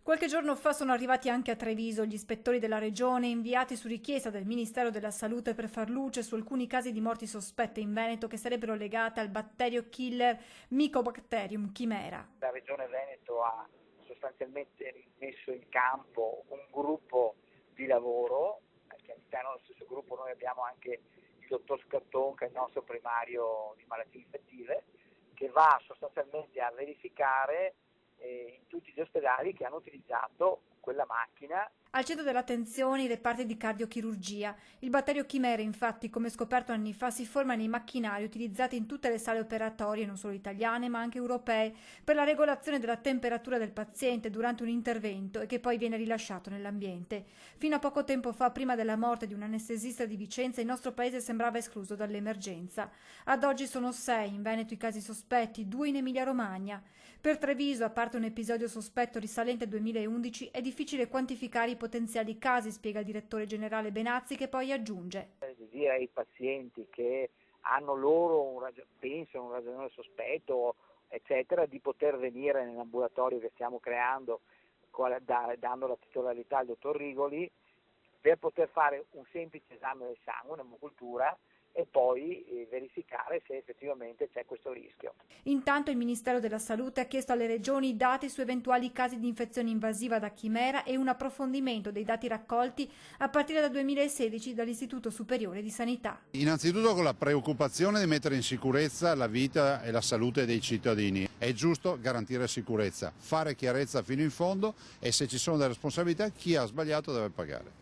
Qualche giorno fa sono arrivati anche a Treviso gli ispettori della regione inviati su richiesta del Ministero della Salute per far luce su alcuni casi di morti sospette in Veneto che sarebbero legate al batterio killer Mycobacterium chimera. La regione Veneto ha sostanzialmente messo in campo un gruppo di lavoro, perché all'interno dello stesso gruppo noi abbiamo anche il dottor Scatton, che è il nostro primario di malattie infettive, che va sostanzialmente a verificare in tutti gli ospedali che hanno utilizzato quella macchina. Al centro dell'attenzione i reparti di cardiochirurgia. Il batterio chimera, infatti, come scoperto anni fa, si forma nei macchinari utilizzati in tutte le sale operatorie, non solo italiane ma anche europee, per la regolazione della temperatura del paziente durante un intervento e che poi viene rilasciato nell'ambiente. Fino a poco tempo fa, prima della morte di un anestesista di Vicenza, il nostro paese sembrava escluso dall'emergenza. Ad oggi sono 6 in Veneto i casi sospetti, 2 in Emilia-Romagna. Per Treviso, a parte un episodio sospetto risalente al 2011, è difficile quantificare i potenziali casi, spiega il direttore generale Benazzi, che poi aggiunge. Dire ai pazienti che hanno loro pensano un ragionevole sospetto, eccetera, di poter venire nell'ambulatorio che stiamo creando, dando la titolarità al dottor Rigoli, per poter fare un semplice esame del sangue, un'emocultura, e poi verificare se effettivamente c'è questo rischio. Intanto il Ministero della Salute ha chiesto alle regioni dati su eventuali casi di infezione invasiva da chimera e un approfondimento dei dati raccolti a partire dal 2016 dall'Istituto Superiore di Sanità. Innanzitutto con la preoccupazione di mettere in sicurezza la vita e la salute dei cittadini. È giusto garantire sicurezza, fare chiarezza fino in fondo e se ci sono delle responsabilità chi ha sbagliato deve pagare.